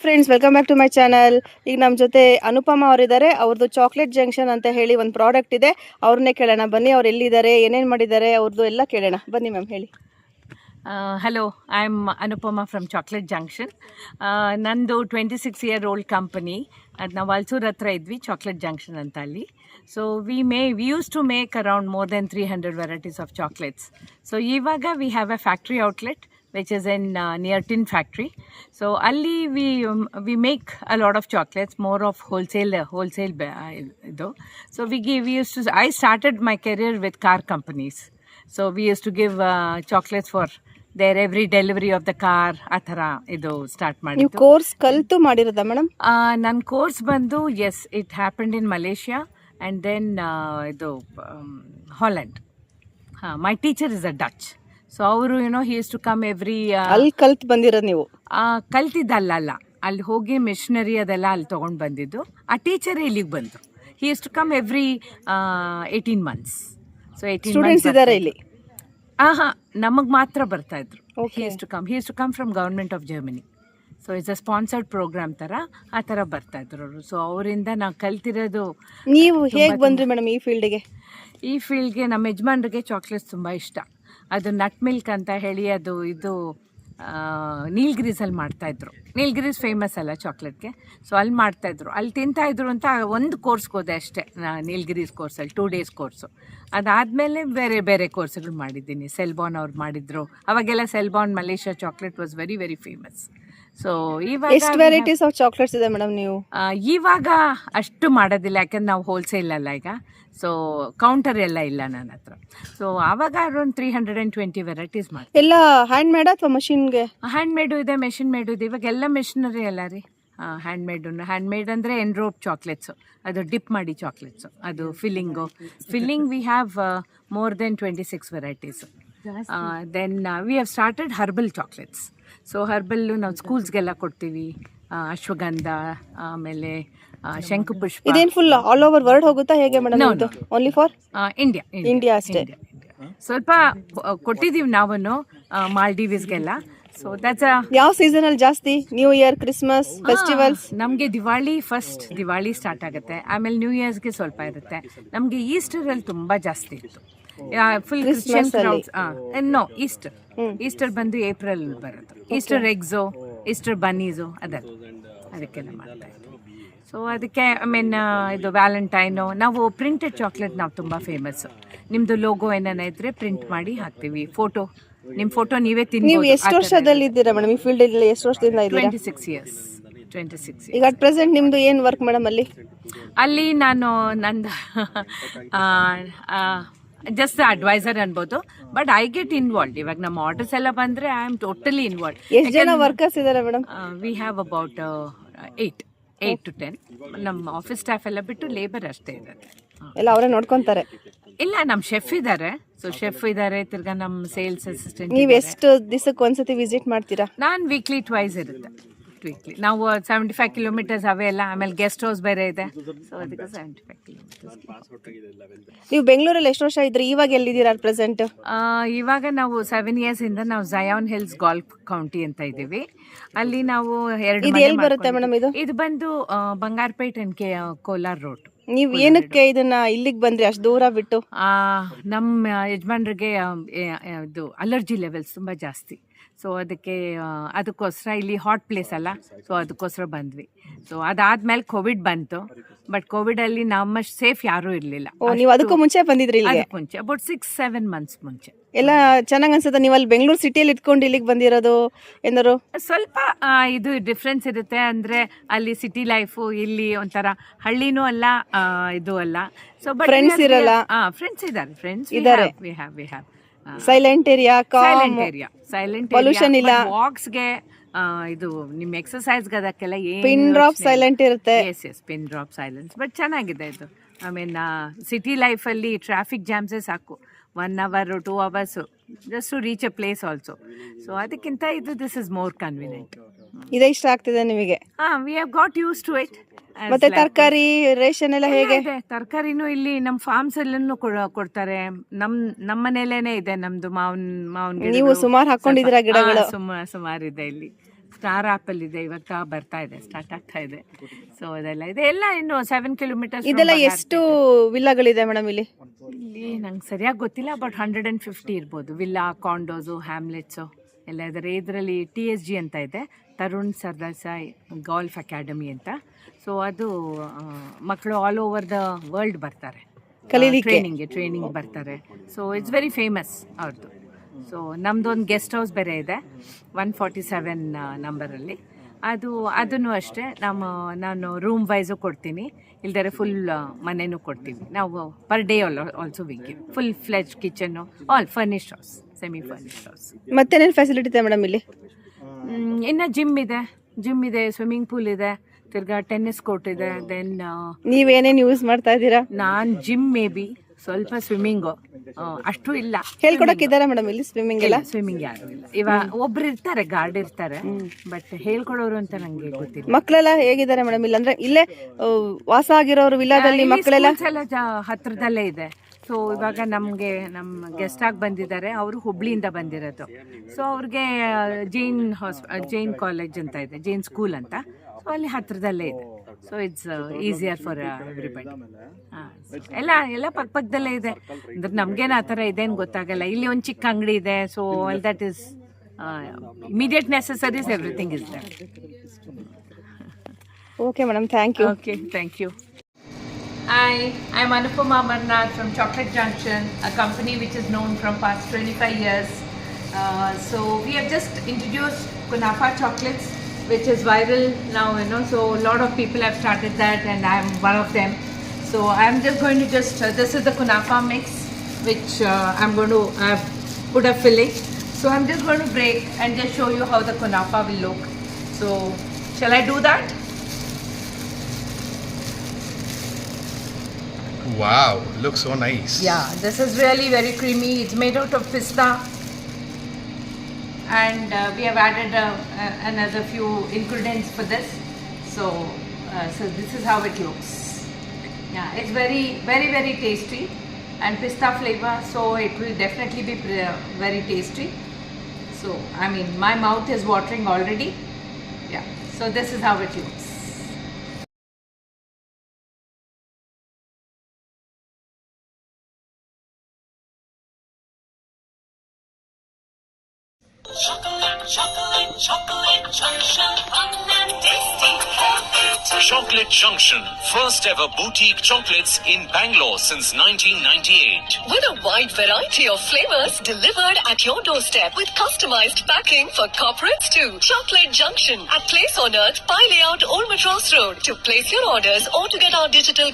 Friends, welcome back to my channel. ಈಗ ನಮ್ಮ ಜೊತೆ ಅನುಪಮ ಅವರಿದ್ದಾರೆ. ಅವ್ರದ್ದು ಚಾಕ್ಲೇಟ್ ಜಂಕ್ಷನ್ ಅಂತ ಹೇಳಿ ಒಂದು ಪ್ರಾಡಕ್ಟ್ ಇದೆ. ಅವ್ರನ್ನೇ ಕೇಳೋಣ ಬನ್ನಿ. ಅವ್ರು ಎಲ್ಲಿದ್ದಾರೆ, ಏನೇನು ಮಾಡಿದ್ದಾರೆ, ಅವ್ರದ್ದು ಎಲ್ಲ ಕೇಳೋಣ ಬನ್ನಿ. ಮ್ಯಾಮ್ ಹೇಳಿ. Hello, I'm Anupama from Chocolate Junction. Nandu 26-year-old company. Ad ನಾವು ಅಲ್ಸೂರ್ ಹತ್ರ ಇದ್ವಿ, ಚಾಕ್ಲೇಟ್ ಜಂಕ್ಷನ್ ಅಂತ ಅಲ್ಲಿ. So we used to make around more than 300 varieties of chocolates. So ಇವಾಗ we have a factory outlet which is in near Tin Factory. So ಅಲ್ಲಿ we make a lot of chocolates, more of wholesale idu. So I started my career with car companies. So we used to give chocolates for their every delivery of the car. ಆ ಥರ ಇದು start ನೀವು ಮಾಡಿದ್ದು. Course ಕಲಿತು ಮಾಡಿರೋದಾ madam? ನನ್ನ course ಬಂದು yes, it happened in Malaysia and then ಇದು Holland. My teacher is a Dutch. So ಅವರು he use to come every ಅಲ್ಲಿ ಕಲ್ತು ಬಂದಿರೋದು ನೀವು? ಕಲ್ತಿದ್ದಲ್ಲ, ಅಲ್ಲಿ ಹೋಗಿ ಮಿಷನರಿ ಅದೆಲ್ಲ ಅಲ್ಲಿ ತೊಗೊಂಡು ಬಂದಿದ್ದು. ಆ ಟೀಚರೇ ಇಲ್ಲಿಗೆ ಬಂದರು. He use to come every 18 months. So 18 students ಇದ್ದಾರೆ ಇಲ್ಲಿ? ಹಾಂ, ನಮಗೆ ಮಾತ್ರ ಬರ್ತಾ ಇದ್ರು. He use to come from government of Germany. So it's a sponsored program ಥರ, ಆ ಥರ ಬರ್ತಾ ಇದ್ರು ಅವರು. ಸೊ ಅವರಿಂದ ನಾವು ಕಲ್ತಿರೋದು. ನೀವು ಹೇಗೆ ಬಂದ್ರಿ ಮೇಡಮ್ ಈ ಫೀಲ್ಡ್ಗೆ? ಈ ಫೀಲ್ಡ್ಗೆ ನಮ್ಮ ಯಜಮಾನ್ರಿಗೆ ಚಾಕ್ಲೇಟ್ಸ್ ತುಂಬ ಇಷ್ಟ. ಅದು ನಟ್ ಮಿಲ್ಕ್ ಅಂತ ಹೇಳಿ ಇದು ನೀಲ್ಗಿರೀಸಲ್ಲಿ ಮಾಡ್ತಾಯಿದ್ರು. ನೀಲ್ಗಿರೀಸ್ ಫೇಮಸ್ ಅಲ್ಲ ಚಾಕ್ಲೇಟ್ಗೆ. ಸೊ ಅಲ್ಲಿ ಮಾಡ್ತಾಯಿದ್ರು, ಅಲ್ಲಿ ತಿಂತಾಯಿದ್ರು ಅಂತ ಒಂದು ಕೋರ್ಸ್ಗೆ ಹೋದೆ ಅಷ್ಟೇ, ನೀಲ್ಗಿರೀಸ್ ಕೋರ್ಸಲ್ಲಿ 2 days ಕೋರ್ಸು. ಅದಾದಮೇಲೆ ಬೇರೆ ಬೇರೆ ಕೋರ್ಸ್ಗಳು ಮಾಡಿದ್ದೀನಿ. ಸೆಲ್ಬಾನ್ ಅವ್ರು ಮಾಡಿದ್ರು. ಅವಾಗೆಲ್ಲ ಸೆಲ್ಬಾನ್ Malaysia chocolate was very very famous. So ಇವಾಗ ಎಷ್ಟು ವೆರೈಟೀಸ್ ಆಫ್ ಚಾಕ್ಲೇಟ್ಸ್ ಇದೆ ಮೇಡಮ್ ನೀವು? ಇವಾಗ ಅಷ್ಟು ಮಾಡೋದಿಲ್ಲ, ಯಾಕಂದ್ರೆ ನಾವು ಹೋಲ್ಸೇಲ್ ಅಲ್ಲ ಈಗ. ಸೊ ಕೌಂಟರ್ ಎಲ್ಲ ಇಲ್ಲ ನನ್ನ ಹತ್ರ. ಸೊ ಆವಾಗ ಅರೌಂಡ್ 320 ವೆರೈಟೀಸ್ ಮಾಡಿ. ಎಲ್ಲ ಹ್ಯಾಂಡ್ ಮೇಡ್ ಅಥವಾ ಮಷಿನ್ಗೆ? ಹ್ಯಾಂಡ್ ಮೇಡು ಇದೆ, ಮೆಷಿನ್ ಮೇಡು ಇದೆ. ಇವಾಗ ಎಲ್ಲ ಮೆಷಿನರಿ ಅಲ್ಲ ರೀ. ಹ್ಯಾಂಡ್ ಮೇಡ್ ಅಂದರೆ ಎನ್ರೋಪ್ ಚಾಕ್ಲೇಟ್ಸು, ಅದು ಡಿಪ್ ಮಾಡಿ ಚಾಕ್ಲೇಟ್ಸು, ಅದು filling we have more than 26 varieties. Then we have started herbal chocolates. So herbal ನಾವು ಸ್ಕೂಲ್ಸ್ಗೆಲ್ಲ ಕೊಡ್ತೀವಿ. ಅಶ್ವಗಂಧ, ಆಮೇಲೆ ಶಂಕುಪುಷ್ಪ. ಇದೇನು ಫುಲ್ ಆಲ್ ಓವರ್ ವರ್ಲ್ಡ್ ಹೋಗುತ್ತಾ ಹೇಗೆ ಮೇಡಮ್? ಓನ್ಲಿ ಫಾರ್ ಇಂಡಿಯಾ ಅಷ್ಟೇ? ಸ್ವಲ್ಪ ಕೊಟ್ಟಿದ್ದೀವಿ ನಾವು ಮಾಲ್ಡೀವ್ಸ್ಗೆಲ್ಲ. ಸೊ ದಟ್ಸ್ ಯಾವ ಸೀಸನ್ ಅಲ್ಲಿ ಜಾಸ್ತಿ? New year, Christmas, festivals? ನಮಗೆ ದಿವಾಳಿ ಸ್ಟಾರ್ಟ್ ಆಗುತ್ತೆ, ಆಮೇಲೆ ನ್ಯೂ ಇಯರ್ಸ್ಗೆ ಸ್ವಲ್ಪ ಇರುತ್ತೆ. ನಮಗೆ ಈಸ್ಟರಲ್ಲಿ ತುಂಬ ಜಾಸ್ತಿ ಇತ್ತು. Full Christian crowds. No, Easter ಬಂದು ಏಪ್ರಿಲ್ ಬರೋದು. ಈಸ್ಟರ್ ಎಗ್ಸು, ಈಸ್ಟರ್ ಬನ್ನೀಸು ಅದಕ್ಕೆಲ್ಲ ಮಾಡ್ತಾ ಇದ್ವಿ. ಸೊ ಅದಕ್ಕೆ ಇದು ವ್ಯಾಲೆಂಟೈನು. ನಾವು ಪ್ರಿಂಟೆಡ್ ಚಾಕ್ಲೇಟ್ ನಾವು ತುಂಬ ಫೇಮಸ್ಸು. ನಿಮ್ಮದು ಲೋಗೋ ಏನೇನ ಇದ್ರೆ ಪ್ರಿಂಟ್ ಮಾಡಿ ಹಾಕ್ತೀವಿ. ನಿಮ್ಮ ಫೋಟೋ ನೀವೇ ತಿನ್ನಿ. ನೀವು ಎಷ್ಟು ವರ್ಷದಲ್ಲಿ ಇದ್ದೀರಾ ಮೇಡಮ್ ಈ ಫೀಲ್ಡ್ ಅಲ್ಲಿ? ಎಷ್ಟು ವರ್ಷದಿಂದ ಇದ್ದೀರಾ? 26 years. ಈಗ ಅಟ್ ಪ್ರೆಸೆಂಟ್ ನಿಮ್ದು ಏನು ವರ್ಕ್ ಮೇಡಮ್ ಅಲ್ಲಿ? ನಾನು ನಂದು ಜಸ್ಟ್ ಅಡ್ವೈಸರ್ ಅನ್ಬೋದು, ಬಟ್ ಐ ಗೆಟ್ ಇನ್ವಾಲ್ವ್. ಇವಾಗ ನಮ್ಮ ಆರ್ಡರ್ಸ್ ಎಲ್ಲ ಬಂದರೆ ಐ ಆಮ್ ಟೋಟಲಿ ಇನ್ವಾಲ್ವ್. ಎಷ್ಟು ಜನ ವರ್ಕರ್ಸ್ ಇದ್ದಾರೆ madam? We have about 8 to 10. ನಮ್ಮ ಆಫೀಸ್ ಸ್ಟಾಫ್ ಎಲ್ಲ ಬಿಟ್ಟು ಲೇಬರ್ ಅಷ್ಟೇ ಇರುತ್ತೆ. ಎಲ್ಲ ಅವರೇ ನೋಡ್ಕೊಂತಾರೆ? ಇಲ್ಲ, ನಮ್ಮ ಶೆಫ್ ಇದ್ದಾರೆ. ಸೊ ಶೆಫ್ ಇದ್ದಾರೆ, ತಿರ್ಗಾ ನಮ್ಮ ಸೇಲ್ಸ್ ಅಸಿಸ್ಟೆಂಟ್. ನೀವು ಎಷ್ಟು ದಿವಸಕ್ಕೆ ಒಂದ್ಸತಿ ವಿಸಿಟ್ ಮಾಡ್ತೀರಾ? ನಾನು ವೀಕ್ಲಿ ಟ್ವೈಸ್ ಇರುತ್ತೆ. ನಾವು 75 kilometers ಅವೇ ಎಲ್ಲ. ಆಮೇಲೆ ಗೆಸ್ಟ್ ಹೌಸ್ ಬೇರೆ ಇದೆ. ಸೊ ಅದಕ್ಕೆ 75 kilometers. ನೀವು ಬೆಂಗಳೂರಲ್ಲಿ ಎಷ್ಟು ವರ್ಷ ಇದ್ರಿ? ಇವಾಗ ಎಲ್ಲಿದ್ದೀರಾ ಪ್ರೆಸೆಂಟ್? ಇವಾಗ ನಾವು 7 years ಇಂದ ನಾವು ಝಯಾನ್ ಹಿಲ್ಸ್ ಗಾಲ್ಫ್ ಕೌಂಟಿ ಅಂತ ಇದ್ದೀವಿ. ಅಲ್ಲಿ ನಾವು 2 ಎಲ್ಲಿ ಬರುತ್ತೆ ಮೇಡಮ್ ಇದು? ಇದು ಬಂದು ಬಂಗಾರಪೇಟ್ ಅಂಡ್ ಕೋಲಾರ್ ರೋಡ್. ನೀವು ಏನಕ್ಕೆ ಇದನ್ನ ಇಲ್ಲಿಗೆ ಬಂದ್ರಿ ಅಷ್ಟು ದೂರ ಬಿಟ್ಟು? ನಮ್ಮ ಯಜಮಾನ್ರಿಗೆ ಇದು ಅಲರ್ಜಿ ಲೆವೆಲ್ಸ್ ತುಂಬ ಜಾಸ್ತಿ. ಸೊ ಅದಕ್ಕೋಸ್ಕರ ಇಲ್ಲಿ ಹಾಟ್ ಪ್ಲೇಸ್ ಅಲ್ಲ, ಸೊ ಅದಕ್ಕೋಸ್ಕರ ಬಂದ್ವಿ. ಸೊ ಅದಾದ್ಮೇಲೆ ಕೋವಿಡ್ ಬಂತು. ಬಟ್ ಕೋವಿಡಲ್ಲಿ ನಮ್ಮಷ್ಟು ಸೇಫ್ ಯಾರೂ ಇರಲಿಲ್ಲ. ನೀವು ಅದಕ್ಕೂ ಮುಂಚೆ ಬಂದಿದ್ರಿ? ಅದಕ್ಕೆ ಮುಂಚೆ ಅಬೌಟ್ 6-7 months ಮುಂಚೆ. ಎಲ್ಲ ಚೆನ್ನಾಗಿ ಅನ್ಸುತ್ತೆ. ನೀವು ಅಲ್ಲಿ ಬೆಂಗಳೂರು ಸಿಟಿಯಲ್ಲಿ ಇಟ್ಕೊಂಡು ಇಲ್ಲಿಗೆ ಬಂದಿರೋದು ಏನಾರು? ಸ್ವಲ್ಪ ಇದು ಡಿಫ್ರೆನ್ಸ್ ಇರುತ್ತೆ. ಅಂದರೆ ಅಲ್ಲಿ ಸಿಟಿ ಲೈಫು, ಇಲ್ಲಿ ಒಂಥರ ಹಳ್ಳಿನೂ ಅಲ್ಲ, ಇದು ಅಲ್ಲ. ಸೊ ಬಟ್ ಫ್ರೆಂಡ್ಸ್ ಇರಲ್ಲ? ಫ್ರೆಂಡ್ಸ್ ಫ್ರೆಂಡ್ಸ್ ಇದ್ದಾರೆ. We have silent area, pollution ಇಲ್ಲ. ವಾಕ್ಸ್ಗೆ, ಇದು ನಿಮ್ಮ ಎಕ್ಸರ್ಸೈಸ್ಗೆ ಅದಕ್ಕೆಲ್ಲ ಪಿನ್ ಡ್ರಾಪ್ ಸೈಲೆಂಟ್ ಇರುತ್ತೆ. Yes, pin drop silence. But ಚೆನ್ನಾಗಿದೆ ಇದು. ಸಿಟಿ ಲೈಫಲ್ಲಿ ಟ್ರಾಫಿಕ್ ಜಾಮ್ಸೇ ಸಾಕು, 1 hour 2 hours just to reach a place also. So ಅದಕ್ಕಿಂತ ದಿಸ್ ಇಸ್ ಮೋರ್ ಕನ್ವೀನಿಯಂಟ್. ಇದೇ ಇಷ್ಟ ಆಗ್ತಿದೆ ನಿಮಗೆ? We have got use to it. ಮತ್ತೆ ತರಕಾರಿ ರೇಷನ್ ಎಲ್ಲ ಹೇಗೆ? ತರಕಾರಿನೂ ಇಲ್ಲಿ ನಮ್ಮ ಫಾರ್ಮ್ಸ್ ಎಲ್ಲೂ ಕೊಡ್ತಾರೆ. ನಮ್ಮ ಮನೇಲೇನೆ ಇದೆ ನಮ್ದು ಮಾವಿನ ಗಿಡ. ನೀವು ಸುಮಾರು ಹಾಕೊಂಡಿದ್ದೀರಾ ಗಿಡಗಳು? ಸುಮಾರು ಇದೆ ಇಲ್ಲಿ. ಸ್ಟಾರ್ ಆ್ಯಪಲ್ ಇದೆ, ಇವತ್ತು ಬರ್ತಾ ಇದೆ, ಸ್ಟಾರ್ಟ್ ಆಗ್ತಾ ಇದೆ. ಸೊ ಅದೆಲ್ಲ ಇದೆ, ಎಲ್ಲ ಇನ್ನು 7 ಕಿಲೋಮೀಟರ್ಸ್. ಇದೆಲ್ಲ ಎಷ್ಟು ವಿಲ್ಲಾಗಳಿದೆ ಮೇಡಮ್ ಇಲ್ಲಿ? ಇಲ್ಲಿ ನಂಗೆ ಸರಿಯಾಗಿ ಗೊತ್ತಿಲ್ಲ, ಬಟ್ 150 ಇರ್ಬೋದು. ವಿಲ್ಲಾ, ಕಾಂಡೋಸು, ಹ್ಯಾಮ್ಲೆಟ್ಸು ಎಲ್ಲ ಇದ್ದಾರೆ. ಇದರಲ್ಲಿ TSG ಅಂತ ಇದೆ, ತರುಣ್ ಸರ್ದಾಸಾಯ್ ಗಾಲ್ಫ್ ಅಕಾಡೆಮಿ ಅಂತ. ಸೊ ಅದು ಮಕ್ಕಳು ಆಲ್ ಓವರ್ ದ ವರ್ಲ್ಡ್ ಬರ್ತಾರೆ ಟ್ರೈನಿಂಗ್ ಬರ್ತಾರೆ. ಸೊ ಇಟ್ಸ್ ವೆರಿ ಫೇಮಸ್ ಅವ್ರದ್ದು. ಸೊ ನಮ್ಮದೊಂದು ಗೆಸ್ಟ್ ಹೌಸ್ ಬೇರೆ ಇದೆ 147 ನಂಬರಲ್ಲಿ. ಅದನ್ನು ಅಷ್ಟೇ ನಾನು ರೂಮ್ ವೈಸು ಕೊಡ್ತೀನಿ, ಇಲ್ದರೆ ಫುಲ್ ಮನೆಯೂ ಕೊಡ್ತೀವಿ ನಾವು. Per day also we give full fledged kitchen, all furnished house, semi furnished house. ಮತ್ತೇನೇನು ಫೆಸಿಲಿಟಿ ಇದೆ ಮೇಡಮ್ ಇಲ್ಲಿ? ಇನ್ನು ಜಿಮ್ ಇದೆ, ಸ್ವಿಮ್ಮಿಂಗ್ ಪೂಲ್ ಇದೆ, ತಿರ್ಗಾ ಟೆನ್ನಿಸ್ ಕೋರ್ಟ್ ಇದೆ. ದೆನ್ ನೀವೇನೇನು ಯೂಸ್ ಮಾಡ್ತಾ ಇದ್ದೀರಾ? ನಾನು ಜಿಮ್, ಮೇ ಬಿ ಸ್ವಲ್ಪ ಸ್ವಿಮ್ಮಿಂಗು ಅಷ್ಟು ಇಲ್ಲ. ಹೇಳ್ಕೊಡಕ್ಕಿದ್ದಾರೆ ಮೇಡಮ್ ಇಲ್ಲಿ ಸ್ವಿಮ್ಮಿಂಗ್ ಎಲ್ಲ? ಸ್ವಿಮ್ಮಿಂಗ್ ಯಾರು ಇಲ್ಲ, ಇವಾಗ ಒಬ್ರು ಇರ್ತಾರೆ, ಗಾರ್ಡ್ ಇರ್ತಾರೆ, ಬಟ್ ಹೇಳ್ಕೊಡೋರು ಅಂತ ನಂಗೆ ಗೊತ್ತಿಲ್ಲ. ಮಕ್ಕಳೆಲ್ಲ ಹೇಗಿದ್ದಾರೆ ಮೇಡಮ್ ಇಲ್ಲಿ? ಅಂದ್ರೆ ಇಲ್ಲೇ ವಾಸ ಆಗಿರೋರು ವಿಲ್ಲಾದಲ್ಲಿ ಮಕ್ಕಳೆಲ್ಲ ಹತ್ರದಲ್ಲೇ ಇದೆ. ಸೊ ಇವಾಗ ನಮ್ಮ ಗೆಸ್ಟ್ ಆಗಿ ಬಂದಿದ್ದಾರೆ, ಅವರು ಹುಬ್ಳಿಯಿಂದ ಬಂದಿರೋದು. ಸೊ ಅವ್ರಿಗೆ ಜೈನ್ ಕಾಲೇಜ್ ಅಂತ ಇದೆ, ಜೈನ್ ಸ್ಕೂಲ್ ಅಂತ. ಸೊ ಅಲ್ಲಿ ಹತ್ರದಲ್ಲೇ ಇದೆ. So it's easier for everybody. ಎಲ್ಲ ಪಕ್ಕದಲ್ಲೇ ಇದೆ. ಅಂದ್ರೆ ನಮ್ಗೇನು ಆ ಥರ ಇದೇನು ಗೊತ್ತಾಗಲ್ಲ. ಇಲ್ಲಿ ಒಂದು ಚಿಕ್ಕ ಅಂಗಡಿ ಇದೆ. So all that is immediate necessaries, everything is there. Okay madam, thank you. Okay, thank you. Hi, I'm Anupama Amarnath from Chocolate Junction, a company which is known from past 25 years. So we have just introduced Kunafa chocolates, which is viral now, so a lot of people have started that, and I'm one of them. So I'm just going to this is the Kunafa mix, which I'm going to put a filling. So I'm just going to break and just show you how the Kunafa will look. So shall I do that? Wow, looks so nice. Yeah, this is really very creamy. It's made out of pista, and we have added another few ingredients for this. So this is how it looks. Yeah, it's very, very, very tasty, and pista flavor. So it will definitely be very tasty. So I mean, my mouth is watering already. Yeah. So this is how it looks. Chocolate Junction, fun and tasty, healthy too. Chocolate Junction, first ever boutique chocolates in Bangalore since 1998. With a wide variety of flavors delivered at your doorstep with customized packing for corporates too. Chocolate Junction at Place on Earth, Pi Layout, Old Madras Road. To place your orders or to get our digital